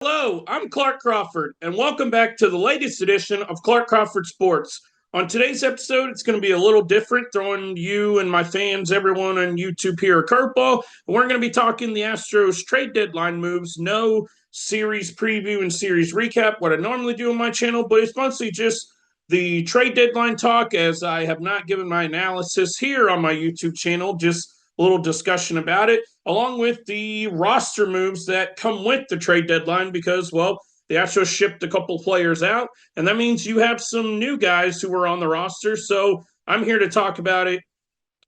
Hello, I'm Clark Crawford, and welcome back to the latest edition of Clark Crawford Sports. On today's episode, it's going to be a little different, throwing you and my fans, everyone on YouTube here, a curveball. We're going to be talking the Astros trade deadline moves. No series preview and series recap, what I normally do on my channel, but it's mostly just the trade deadline talk, as I have not given my analysis here on my YouTube channel, just a little discussion about it, along with the roster moves that come with the trade deadline because, well, the Astros shipped a couple players out, and that means you have some new guys who are on the roster. So I'm here to talk about it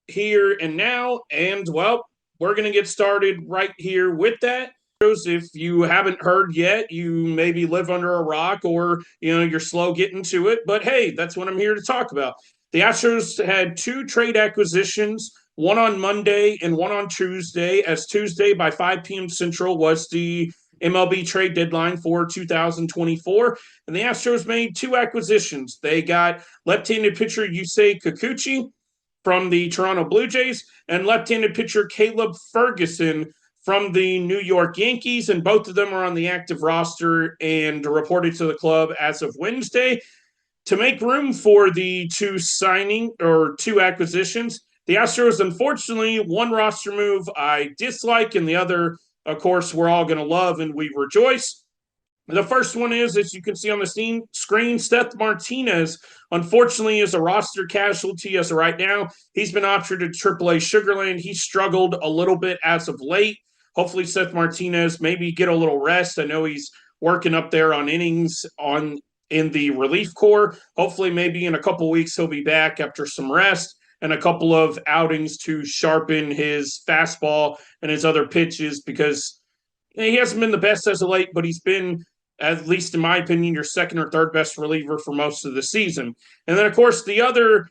here and now. And, well, we're going to get started right here with that. If you haven't heard yet, you maybe live under a rock or, you're slow getting to it. But, hey, that's what I'm here to talk about. The Astros had two trade acquisitions, one on Monday and one on Tuesday, as Tuesday by 5 p.m. Central was the MLB trade deadline for 2024. And the Astros made two acquisitions. They got left-handed pitcher Yusei Kikuchi from the Toronto Blue Jays and left-handed pitcher Caleb Ferguson from the New York Yankees, and both of them are on the active roster and reported to the club as of Wednesday. To make room for the two acquisitions, the Astros, unfortunately, one roster move I dislike, and the other, of course, we're all going to love and we rejoice. The first one is, as you can see on the screen, Seth Martinez, unfortunately, is a roster casualty as of right now. He's been optioned to AAA Sugarland. He struggled a little bit as of late. Hopefully, Seth Martinez maybe get a little rest. I know he's working up there on innings in the relief corps. Hopefully, maybe in a couple weeks, he'll be back after some rest and a couple of outings to sharpen his fastball and his other pitches, because he hasn't been the best as of late, but he's been, at least in my opinion, your second or third best reliever for most of the season. And then, of course, the other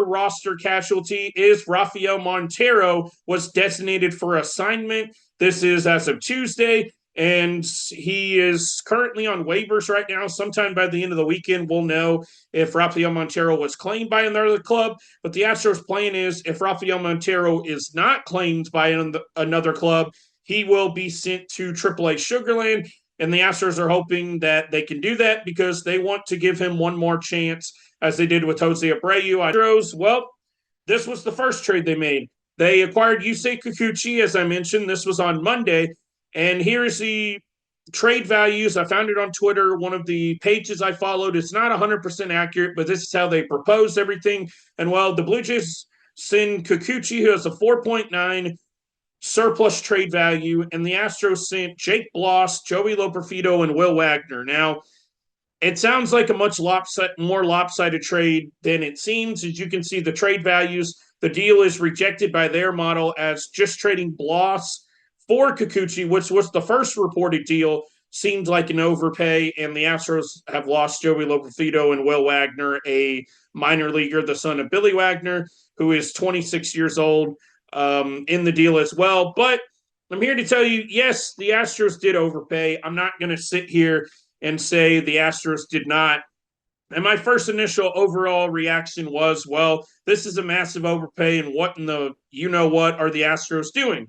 roster casualty is Rafael Montero was designated for assignment. This is as of Tuesday, and he is currently on waivers right now. Sometime by the end of the weekend, we'll know if Rafael Montero was claimed by another club. But the Astros' plan is, if Rafael Montero is not claimed by another club, he will be sent to AAA Sugarland. And the Astros are hoping that they can do that because they want to give him one more chance, as they did with Jose Abreu. Astros, well, this was the first trade they made. They acquired Yusei Kikuchi, as I mentioned. This was on Monday. And here's the trade values. I found it on Twitter. One of the pages I followed. It's not 100% accurate, but this is how they proposed everything. And, well, the Blue Jays send Kikuchi, who has a 4.9 surplus trade value, and the Astros sent Jake Bloss, Joey Loperfido, and Will Wagner. Now, it sounds like a much more lopsided trade than it seems. As you can see, the trade values, the deal is rejected by their model as just trading Bloss for Kikuchi, which was the first reported deal, seemed like an overpay, and the Astros have lost Joey Loperfido and Will Wagner, a minor leaguer, the son of Billy Wagner, who is 26 years old, in the deal as well. But I'm here to tell you, yes, the Astros did overpay. I'm not going to sit here and say the Astros did not. And my first initial overall reaction was, well, this is a massive overpay, and what in the you-know-what are the Astros doing?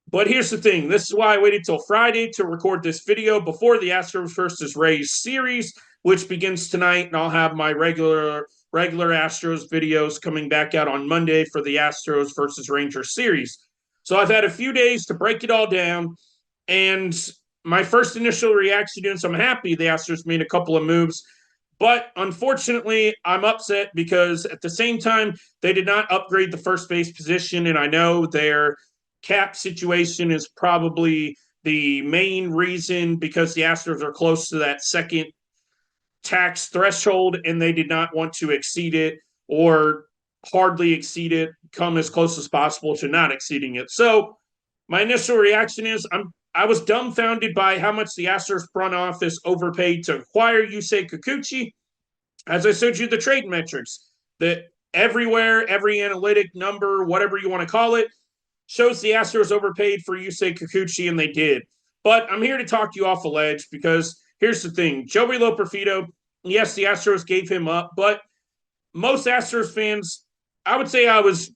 But here's the thing. This is why I waited till Friday to record this video before the Astros versus Rays series, which begins tonight, and I'll have my regular Astros videos coming back out on Monday for the Astros versus Rangers series. So I've had a few days to break it all down, and my first initial reaction is I'm happy the Astros made a couple of moves, but unfortunately I'm upset because at the same time they did not upgrade the first base position, and I know their cap situation is probably the main reason, because the Astros are close to that second tax threshold and they did not want to exceed it or hardly exceed it, come as close as possible to not exceeding it. So my initial reaction is I was dumbfounded by how much the Astros front office overpaid to acquire Yusei Kikuchi. As I showed you the trade metrics, that everywhere, every analytic number, whatever you want to call it, shows the Astros overpaid for Yusei Kikuchi, and they did. But I'm here to talk you off a ledge because here's the thing. Joey Loperfido, yes, the Astros gave him up, but most Astros fans, I would say I was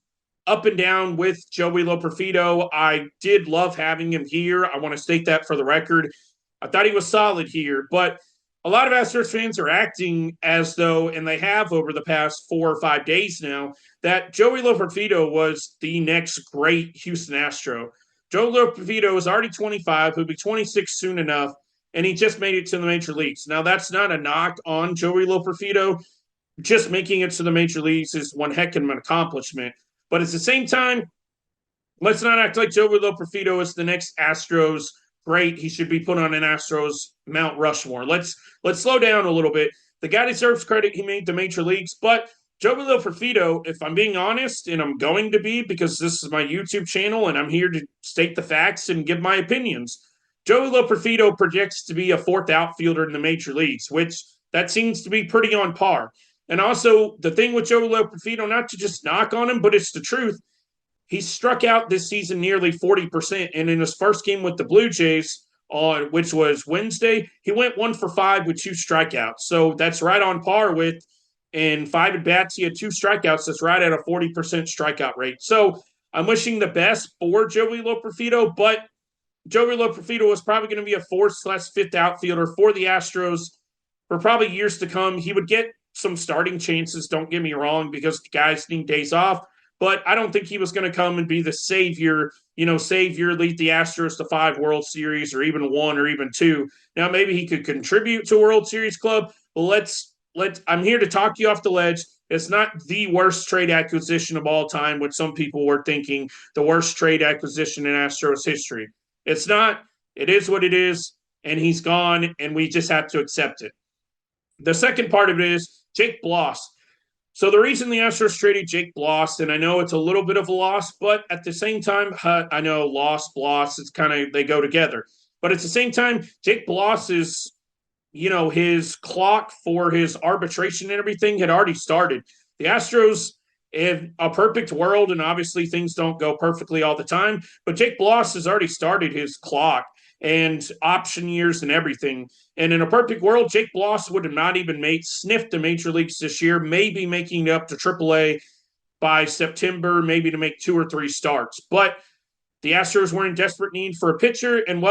up and down with Joey Loperfido. I did love having him here. I want to state that for the record. I thought he was solid here, but a lot of Astros fans are acting as though, and they have over the past 4 or 5 days now, that Joey Loperfido was the next great Houston Astro. Joey Loperfido is already 25. He'll be 26 soon enough, and he just made it to the major leagues. Now, that's not a knock on Joey Loperfido. Just making it to the major leagues is one heck of an accomplishment. But at the same time, let's not act like Joey Loperfido is the next Astros great. He should be put on an Astros Mount Rushmore. Let's slow down a little bit. The guy deserves credit. He made the major leagues, but Joey Loperfido, if I'm being honest, and I'm going to be because this is my YouTube channel and I'm here to state the facts and give my opinions, Joey Loperfido projects to be a fourth outfielder in the major leagues, which that seems to be pretty on par. And also, the thing with Joey Loperfido, not to just knock on him, but it's the truth, he struck out this season nearly 40%. And in his first game with the Blue Jays, which was Wednesday, he went 1 for 5 with 2 strikeouts. So that's right on par with, in 5 at-bats, he had 2 strikeouts. That's right at a 40% strikeout rate. So I'm wishing the best for Joey Loperfido, but Joey Loperfido was probably going to be a 4th/5th outfielder for the Astros for probably years to come. He would get some starting chances, don't get me wrong, because the guys need days off. But I don't think he was going to come and be the savior, lead the Astros to 5 World Series or even 1 or even 2. Now, maybe he could contribute to a World Series club. But I'm here to talk you off the ledge. It's not the worst trade acquisition of all time, which some people were thinking the worst trade acquisition in Astros history. It's not. It is what it is, and he's gone, and we just have to accept it. The second part of it is Jake Bloss. So the reason the Astros traded Jake Bloss, and I know it's a little bit of a loss, but at the same time, I know loss, Bloss, it's kind of, they go together. But at the same time, Jake Bloss is, his clock for his arbitration and everything had already started. The Astros, in a perfect world, and obviously things don't go perfectly all the time, but Jake Bloss has already started his clock and option years and everything. And in a perfect world, Jake Bloss would have not even sniffed the major leagues this year, maybe making it up to AAA by September, maybe to make 2 or 3 starts. But the Astros were in desperate need for a pitcher, and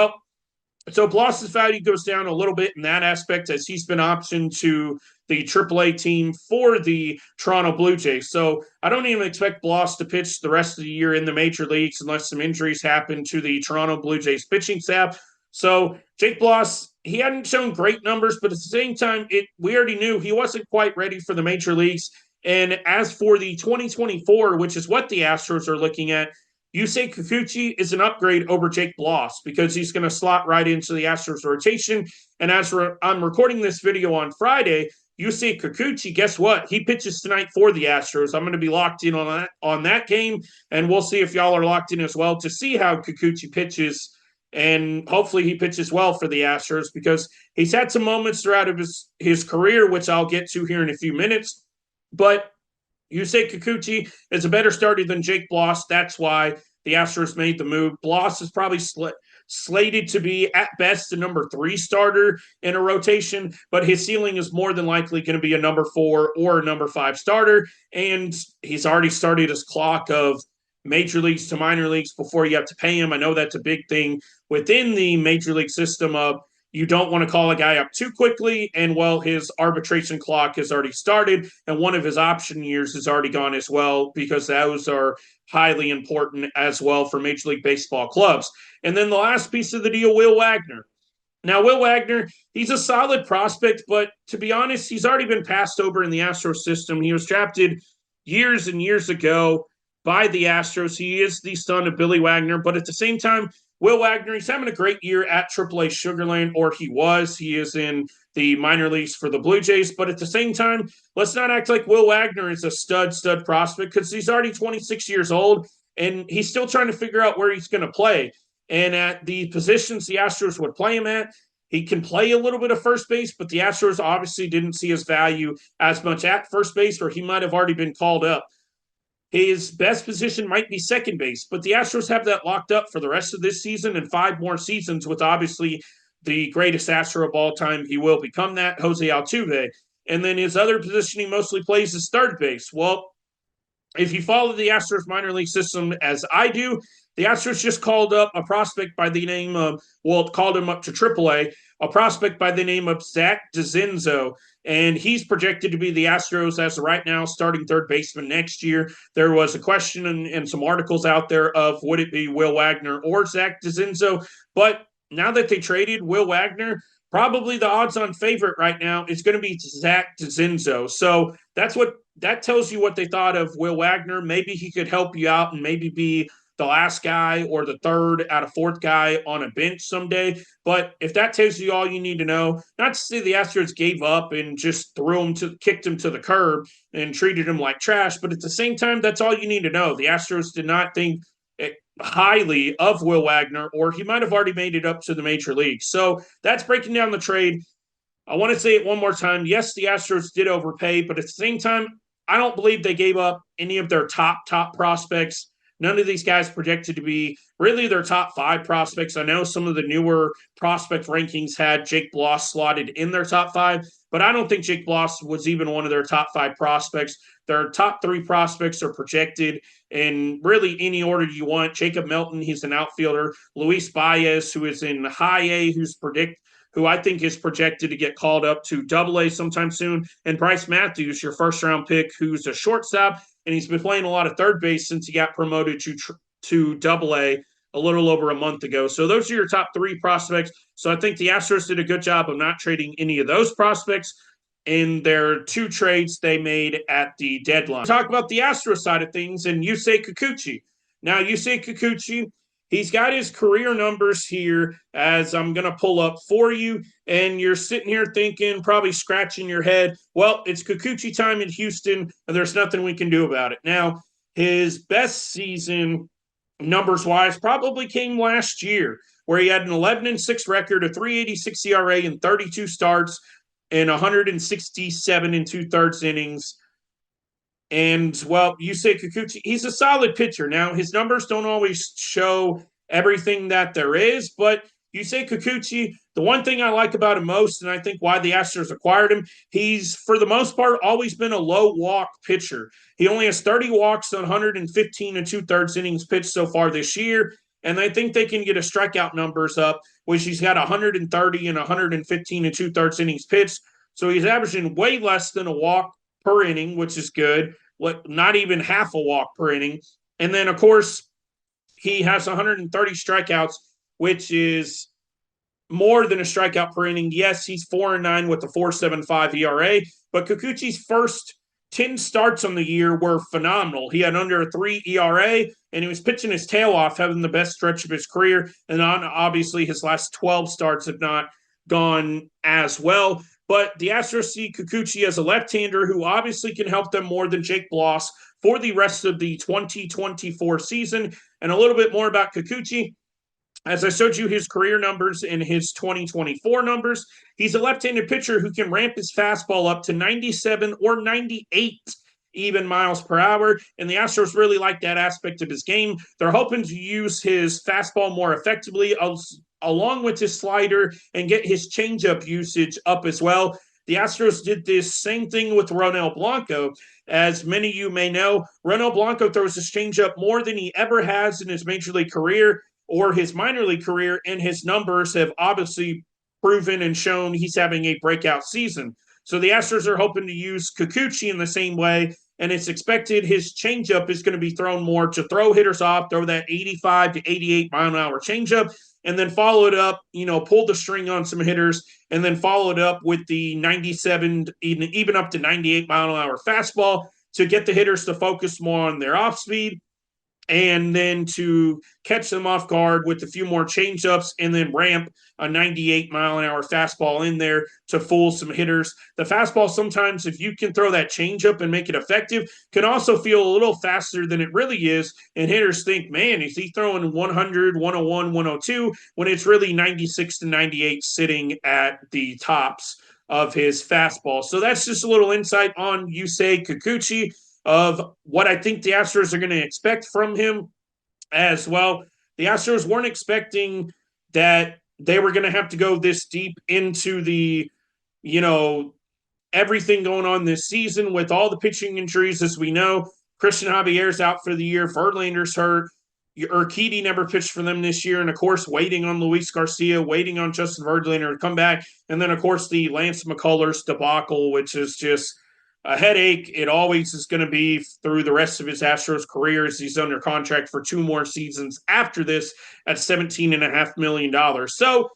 so Bloss's value goes down a little bit in that aspect as he's been optioned to the AAA team for the Toronto Blue Jays. So I don't even expect Bloss to pitch the rest of the year in the major leagues unless some injuries happen to the Toronto Blue Jays pitching staff. So Jake Bloss, he hadn't shown great numbers, but at the same time, we already knew he wasn't quite ready for the major leagues. And as for the 2024, which is what the Astros are looking at, Yusei Kikuchi is an upgrade over Jake Bloss because he's going to slot right into the Astros rotation. And as I'm recording this video on Friday, Yusei Kikuchi, guess what? He pitches tonight for the Astros. I'm going to be locked in on that game, and we'll see if y'all are locked in as well to see how Kikuchi pitches. And hopefully he pitches well for the Astros because he's had some moments throughout of his career, which I'll get to here in a few minutes. But Yusei Kikuchi is a better starter than Jake Bloss. That's why the Astros made the move. Bloss is probably slated to be, at best, a number 3 starter in a rotation, but his ceiling is more than likely going to be a number 4 or a number 5 starter. And he's already started his clock of major leagues to minor leagues before you have to pay him. I know that's a big thing within the major league system of you don't want to call a guy up too quickly, and his arbitration clock has already started, and one of his option years has already gone as well, because those are highly important as well for Major League Baseball clubs. And then the last piece of the deal, Will Wagner. Now, Will Wagner, he's a solid prospect, but to be honest, he's already been passed over in the Astros system. He was drafted years and years ago by the Astros. He is the son of Billy Wagner, but at the same time, Will Wagner, he's having a great year at AAA Sugarland, or he was. He is in the minor leagues for the Blue Jays. But at the same time, let's not act like Will Wagner is a stud prospect because he's already 26 years old, and he's still trying to figure out where he's going to play. And at the positions the Astros would play him at, he can play a little bit of first base, but the Astros obviously didn't see his value as much at first base, or he might have already been called up. His best position might be second base, but the Astros have that locked up for the rest of this season and 5 more seasons with obviously the greatest Astro of all time. He will become that, Jose Altuve. And then his other position he mostly plays is third base. Well, if you follow the Astros minor league system as I do, the Astros just called up a prospect by the name of, well, called him up to AAA, a prospect by the name of Zach DeZenzo, and he's projected to be the Astros as of right now starting third baseman next year. There was a question and some articles out there of would it be Will Wagner or Zach DeZenzo, but now that they traded Will Wagner, probably the odds-on favorite right now is going to be Zach DeZenzo. So that tells you what they thought of Will Wagner. Maybe he could help you out and maybe be the last guy or the third out of fourth guy on a bench someday. But if that tells you all you need to know, not to say the Astros gave up and just kicked him to the curb and treated him like trash, but at the same time, that's all you need to know. The Astros did not think highly of Will Wagner, or he might have already made it up to the major leagues. So that's breaking down the trade. I want to say it one more time. Yes, the Astros did overpay, but at the same time, I don't believe they gave up any of their top prospects. None of these guys projected to be really their top 5 prospects. I know some of the newer prospect rankings had Jake Bloss slotted in their top 5, but I don't think Jake Bloss was even one of their top 5 prospects. Their top 3 prospects are projected in really any order you want. Jacob Melton, he's an outfielder. Luis Baez, who is in high A, who I think is projected to get called up to Double-A sometime soon, and Bryce Matthews, your first-round pick, who's a shortstop, and he's been playing a lot of third base since he got promoted to Double-A a little over a month ago. So those are your top 3 prospects. So I think the Astros did a good job of not trading any of those prospects in their 2 trades they made at the deadline. Talk about the Astros side of things and Yusei Kikuchi. Now, Yusei Kikuchi, he's got his career numbers here as I'm going to pull up for you, and you're sitting here thinking, probably scratching your head, well, it's Kikuchi time in Houston, and there's nothing we can do about it. Now, his best season numbers-wise probably came last year, where he had an 11-6 record, a 3.86 ERA in 32 starts, and 167 2/3 innings. And, well, Yusei Kikuchi, he's a solid pitcher. Now, his numbers don't always show everything that there is, but Yusei Kikuchi, the one thing I like about him most, and I think why the Astros acquired him, he's, for the most part, always been a low walk pitcher. He only has 30 walks on 115 2/3 innings pitched so far this year, and I think they can get his strikeout numbers up, which he's got 130 and 115 2/3 innings pitched. So he's averaging way less than a walk per inning, which is good. Not even half a walk per inning. And then, of course, he has 130 strikeouts, which is more than a strikeout per inning. Yes, he's 4-9 with a 4.75 ERA, but Kikuchi's first 10 starts on the year were phenomenal. He had under a 3 ERA, and he was pitching his tail off, having the best stretch of his career. And obviously, his last 12 starts have not gone as well. But the Astros see Kikuchi as a left-hander who obviously can help them more than Jake Bloss for the rest of the 2024 season. And a little bit more about Kikuchi. As I showed you his career numbers and his 2024 numbers, he's a left-handed pitcher who can ramp his fastball up to 97 or 98 even miles per hour, and the Astros really like that aspect of his game. They're hoping to use his fastball more effectively, along with his slider, and get his changeup usage up as well. The Astros did this same thing with Ronel Blanco. As many of you may know, Ronel Blanco throws his changeup more than he ever has in his major league career or his minor league career, and his numbers have obviously proven and shown he's having a breakout season. So the Astros are hoping to use Kikuchi in the same way, and it's expected his changeup is going to be thrown more to throw hitters off, throw that 85 to 88 mile an hour changeup, and then follow it up, pull the string on some hitters, and then follow it up with the 97, even up to 98 mile an hour fastball to get the hitters to focus more on their off speed, and then to catch them off guard with a few more changeups and then ramp a 98 mile an hour fastball in there to fool some hitters. The fastball sometimes, if you can throw that changeup and make it effective, can also feel a little faster than it really is. And hitters think, man, is he throwing 100, 101, 102 when it's really 96 to 98 sitting at the tops of his fastball. So that's just a little insight on Yusei Kikuchi of what I think the Astros are going to expect from him as well. The Astros weren't expecting that they were going to have to go this deep into the, everything going on this season with all the pitching injuries, as we know. Christian Javier's out for the year. Verlander's hurt. Urquidy never pitched for them this year. And, of course, waiting on Luis Garcia, waiting on Justin Verlander to come back. And then, of course, the Lance McCullers debacle, which is just a headache. It always is going to be through the rest of his Astros career as he's under contract for 2 more seasons after this at $17.5 million. So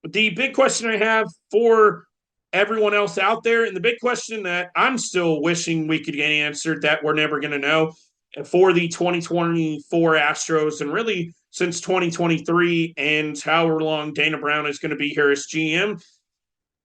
the big question I have for everyone else out there, and the big question that I'm still wishing we could get answered that we're never going to know for the 2024 Astros, and really since 2023 and however long Dana Brown is going to be here as GM.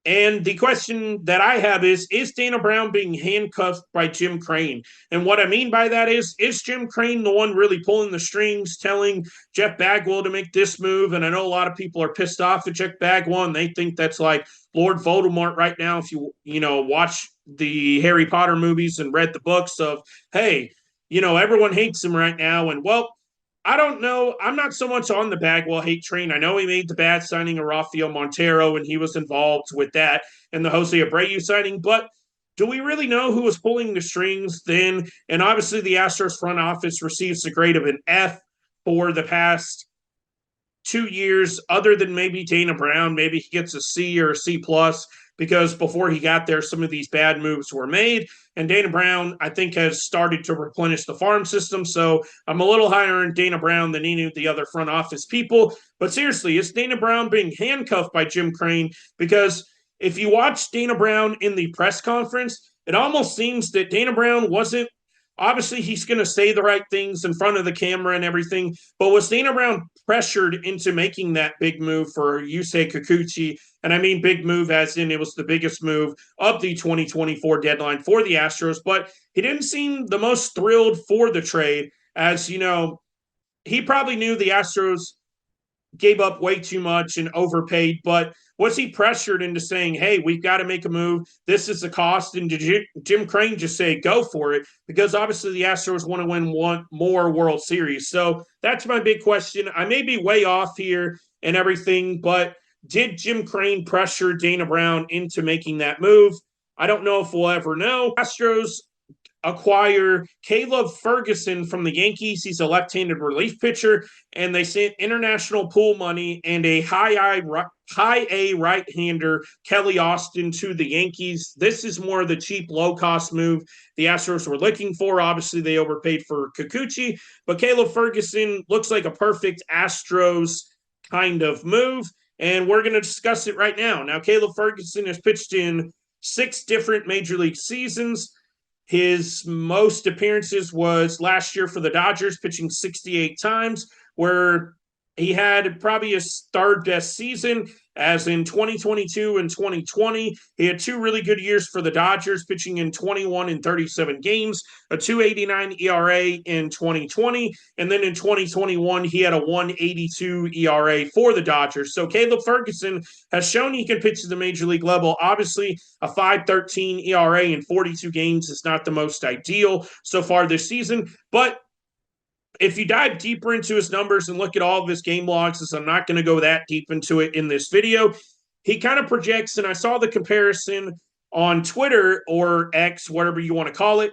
And the question that I have is Dana Brown being handcuffed by Jim Crane? And what I mean by that is Jim Crane the one really pulling the strings, telling Jeff Bagwell to make this move? And I know a lot of people are pissed off at Jeff Bagwell, and they think that's like Lord Voldemort right now. If you watch the Harry Potter movies and read the books of, hey, everyone hates him right now. And, well, I don't know. I'm not so much on the Bagwell hate train. I know he made the bad signing of Rafael Montero, and he was involved with that and the Jose Abreu signing. But do we really know who was pulling the strings then? And obviously the Astros front office receives the grade of an F for the past 2 years, other than maybe Dana Brown. Maybe he gets a C or a C plus, because before he got there, some of these bad moves were made. And Dana Brown, I think, has started to replenish the farm system. So I'm a little higher on Dana Brown than any of the other front office people. But seriously, is Dana Brown being handcuffed by Jim Crane? Because if you watch Dana Brown in the press conference, it almost seems that Dana Brown wasn't, obviously he's going to say the right things in front of the camera and everything, but was Dana Brown pressured into making that big move for Yusei Kikuchi? And I mean big move as in it was the biggest move of the 2024 deadline for the Astros, but he didn't seem the most thrilled for the trade, as, he probably knew the Astros gave up way too much and overpaid, but was he pressured into saying, hey, we've got to make a move, this is the cost? And did Jim Crane just say go for it? Because obviously the Astros want to win one more World Series. So that's my big question. I may be way off here and everything, but did Jim Crane pressure Dana Brown into making that move? I don't know if we'll ever know. Astros acquire Caleb Ferguson from the Yankees. He's a left-handed relief pitcher, and they sent international pool money and a high A right-hander, Kelly Austin, to the Yankees. This is more of the cheap, low-cost move the Astros were looking for. Obviously, they overpaid for Kikuchi, but Caleb Ferguson looks like a perfect Astros kind of move, and we're going to discuss it right now. Now, Caleb Ferguson has pitched in 6 different Major League seasons. His most appearances was last year for the Dodgers, pitching 68 times, where he had probably his third best season, as in 2022 and 2020. He had 2 really good years for the Dodgers, pitching in 21 and 37 games, a 2.89 ERA in 2020. And then in 2021, he had a 1.82 ERA for the Dodgers. So Caleb Ferguson has shown he can pitch at the major league level. Obviously, a 5.13 ERA in 42 games is not the most ideal so far this season, but if you dive deeper into his numbers and look at all of his game logs, as I'm not going to go that deep into it in this video, he kind of projects, and I saw the comparison on Twitter or X, whatever you want to call it.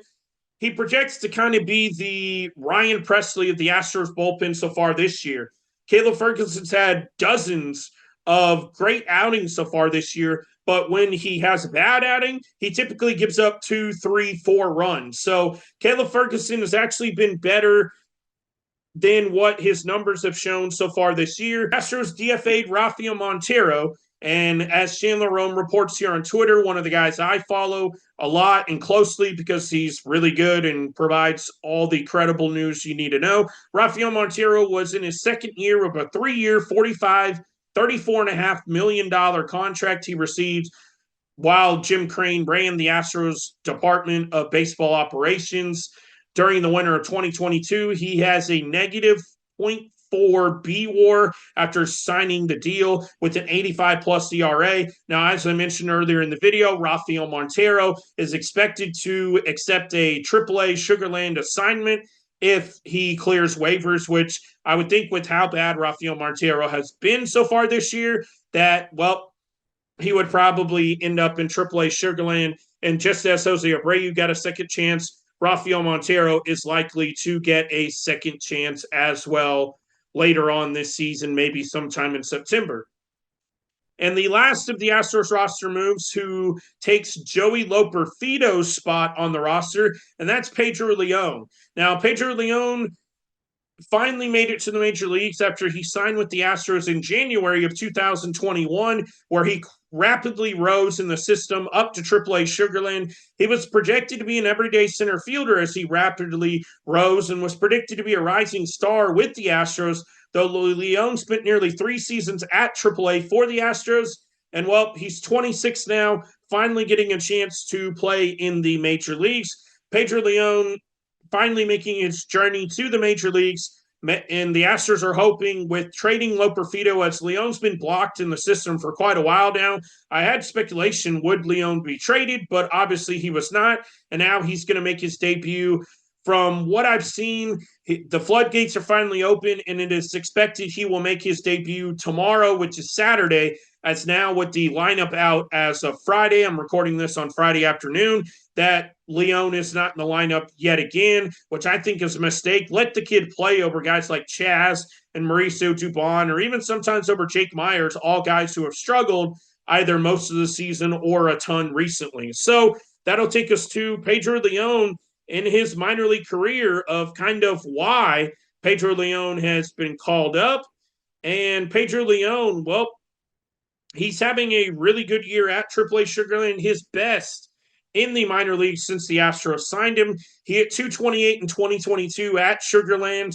He projects to kind of be the Ryan Presley of the Astros bullpen so far this year. Caleb Ferguson's had dozens of great outings so far this year, but when he has a bad outing, he typically gives up 2, 3, 4 runs. So Caleb Ferguson has actually been better than what his numbers have shown so far this year. Astros DFA'd Rafael Montero, and as Chandler Rome reports here on Twitter, one of the guys I follow a lot and closely because he's really good and provides all the credible news you need to know, Rafael Montero was in his second year of a 3-year, $34.5 million contract he received while Jim Crane ran the Astros Department of Baseball Operations. During the winter of 2022, he has a negative .4 B-WAR after signing the deal with an 85-plus ERA. Now, as I mentioned earlier in the video, Rafael Montero is expected to accept a AAA Sugarland assignment if he clears waivers, which I would think with how bad Rafael Montero has been so far this year, that, well, he would probably end up in AAA Sugarland. And just as Jose Abreu got a second chance Rafael Montero is likely to get a second chance as well later on this season, maybe sometime in September. And the last of the Astros roster moves who takes Joey Loperfido's spot on the roster, and that's Pedro Leon. Now, Pedro Leon finally made it to the major leagues after he signed with the Astros in January of 2021, where he rapidly rose in the system up to AAA Sugarland. He was projected to be an everyday center fielder as he rapidly rose and was predicted to be a rising star with the Astros, though Leon spent nearly 3 seasons at AAA for the Astros. And, well, he's 26 now, finally getting a chance to play in the major leagues. Pedro Leon finally making his journey to the major leagues. And the Astros are hoping with trading Loperfido, as Leon's been blocked in the system for quite a while now. I had speculation, would Leon be traded? But obviously he was not. And now he's going to make his debut. From what I've seen, the floodgates are finally open, and it is expected he will make his debut tomorrow, which is Saturday. As now with the lineup out as of Friday, I'm recording this on Friday afternoon, that Leon is not in the lineup yet again, which I think is a mistake. Let the kid play over guys like Chaz and Mauricio Dubon, or even sometimes over Jake Myers, all guys who have struggled either most of the season or a ton recently. So that'll take us to Pedro Leon in his minor league career of kind of why Pedro Leon has been called up. And Pedro Leon, well, he's having a really good year at AAA Sugarland, his best in the minor leagues since the Astros signed him. He hit 228 in 2022 at Sugarland,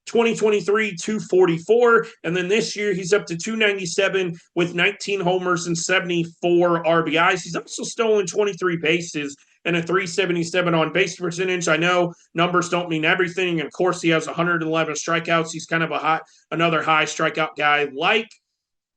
2023 244, and then this year he's up to 297 with 19 homers and 74 RBIs. He's also stolen 23 bases and a 377 on base percentage. I know numbers don't mean everything. And of course, he has 111 strikeouts. He's kind of another high strikeout guy like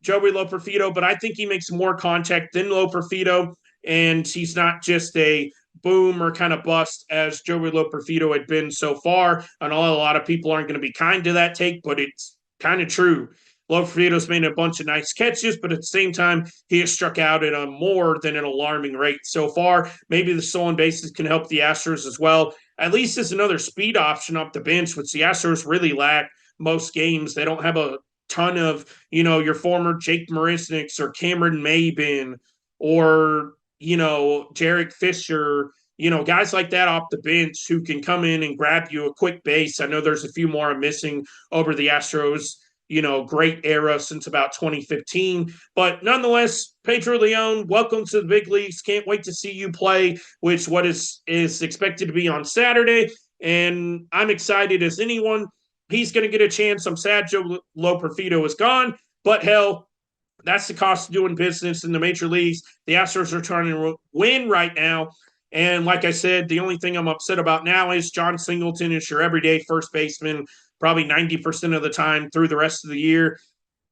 Joey Loperfido, but I think he makes more contact than Loperfido, and he's not just a boom or kind of bust as Joey Loperfido had been so far. I know a lot of people aren't going to be kind to that take, but it's kind of true. Loperfido's made a bunch of nice catches, but at the same time, he has struck out at a more than an alarming rate so far. Maybe the stolen bases can help the Astros as well. At least as another speed option off the bench, which the Astros really lack most games. They don't have a ton of, your former Jake Marisniks or Cameron Maybin or, Jarek Fisher, guys like that off the bench who can come in and grab you a quick base. I know there's a few more I'm missing over the Astros, great era since about 2015. But nonetheless, Pedro Leon, welcome to the big leagues. Can't wait to see you play, which is expected to be on Saturday. And I'm excited as anyone. He's going to get a chance. I'm sad Joe Loperfido is gone, but hell, that's the cost of doing business in the major leagues. The Astros are trying to win right now. And like I said, the only thing I'm upset about now is John Singleton is your everyday first baseman, probably 90% of the time through the rest of the year.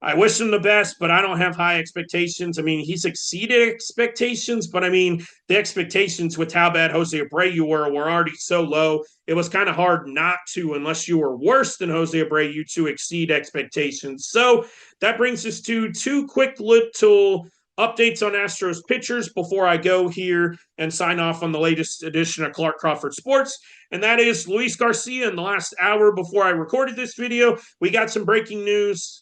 I wish him the best, but I don't have high expectations. I mean, he's exceeded expectations, but I mean, the expectations with how bad Jose Abreu were already so low. It was kind of hard not to, unless you were worse than Jose Abreu, to exceed expectations. So that brings us to 2 quick little updates on Astros pitchers before I go here and sign off on the latest edition of Clark Crawford Sports. And that is Luis Garcia. In the last hour before I recorded this video, we got some breaking news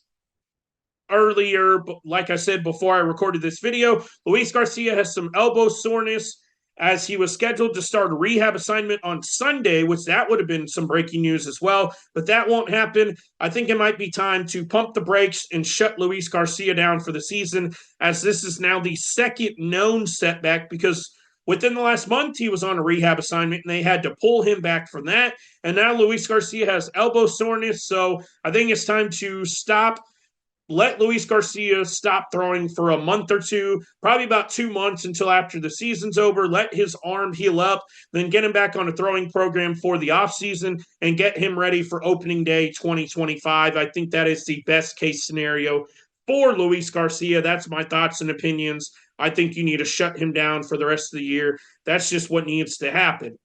earlier, like I said before I recorded this video. Luis Garcia has some elbow soreness as he was scheduled to start a rehab assignment on Sunday, which that would have been some breaking news as well, but that won't happen. I think it might be time to pump the brakes and shut Luis Garcia down for the season, as this is now the second known setback, because within the last month, he was on a rehab assignment, and they had to pull him back from that. And now Luis Garcia has elbow soreness, so I think it's time to let Luis Garcia stop throwing for a month or two, probably about 2 months until after the season's over. Let his arm heal up, then get him back on a throwing program for the offseason and get him ready for opening day 2025. I think that is the best case scenario for Luis Garcia. That's my thoughts and opinions. I think you need to shut him down for the rest of the year. That's just what needs to happen.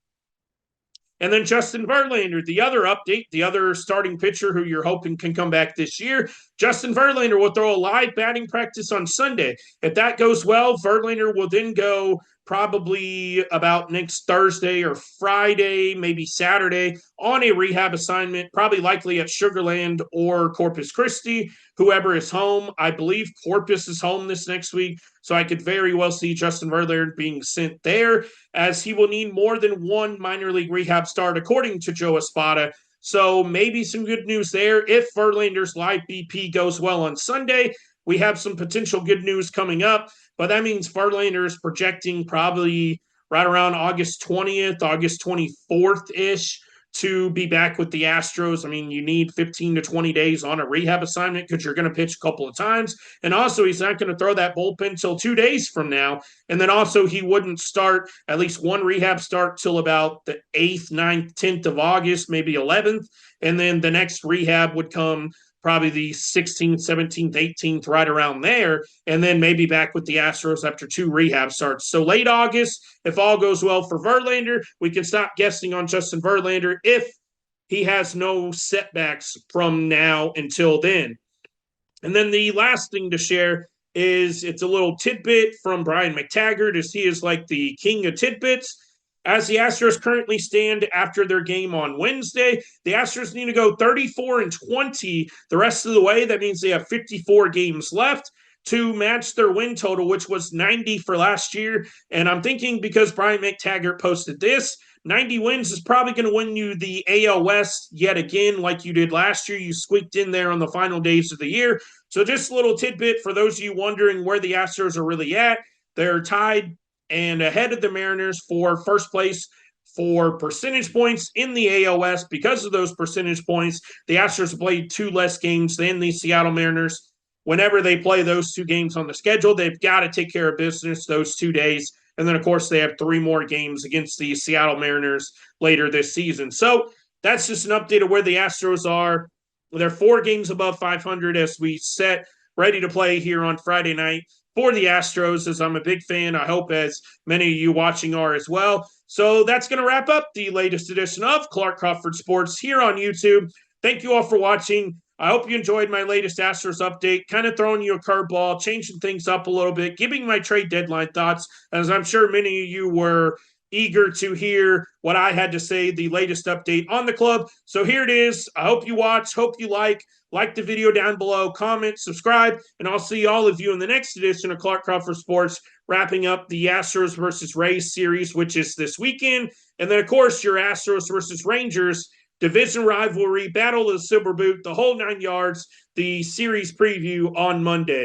And then Justin Verlander, the other update, the other starting pitcher who you're hoping can come back this year. Justin Verlander will throw a live batting practice on Sunday. If that goes well, Verlander will then go probably about next Thursday or Friday, maybe Saturday, on a rehab assignment, probably likely at Sugarland or Corpus Christi, whoever is home. I believe Corpus is home this next week, so I could very well see Justin Verlander being sent there, as he will need more than one minor league rehab start, according to Joe Espada. So maybe some good news there. If Verlander's live BP goes well on Sunday, we have some potential good news coming up. But that means Verlander is projecting probably right around August 20th, August 24th ish to be back with the Astros. I mean, you need 15 to 20 days on a rehab assignment because you're going to pitch a couple of times. And also, he's not going to throw that bullpen until 2 days from now. And then also, he wouldn't start at least one rehab start till about the 8th, 9th, 10th of August, maybe 11th. And then the next rehab would come probably the 16th, 17th, 18th, right around there, and then maybe back with the Astros after 2 rehab starts. So late August, if all goes well for Verlander, we can stop guessing on Justin Verlander if he has no setbacks from now until then. And then the last thing to share is it's a little tidbit from Brian McTaggart, as he is like the king of tidbits. As the Astros currently stand after their game on Wednesday, the Astros need to go 34-20 the rest of the way. That means they have 54 games left to match their win total, which was 90 for last year. And I'm thinking because Brian McTaggart posted this, 90 wins is probably going to win you the AL West yet again, like you did last year. You squeaked in there on the final days of the year. So just a little tidbit for those of you wondering where the Astros are really at. They're tied and ahead of the Mariners for first place for percentage points in the AL West. Because of those percentage points, the Astros played 2 less games than the Seattle Mariners. Whenever they play those 2 games on the schedule, they've got to take care of business those 2 days. And then, of course, they have 3 more games against the Seattle Mariners later this season. So that's just an update of where the Astros are. They're 4 games above 500 as we set ready to play here on Friday night for the Astros, as I'm a big fan. I hope as many of you watching are as well. So that's going to wrap up the latest edition of Clark Crawford Sports here on YouTube. Thank you all for watching. I hope you enjoyed my latest Astros update, kind of throwing you a curveball, changing things up a little bit, giving my trade deadline thoughts, as I'm sure many of you were eager to hear what I had to say, the latest update on the club. So here it is. I hope you watch, hope you like the video down below, comment, subscribe, and I'll see all of you in the next edition of Clark Crawford Sports, wrapping up the Astros versus Rays series, which is this weekend. And then, of course, your Astros versus Rangers division rivalry, battle of the silver boot, the whole 9 yards, the series preview on Monday.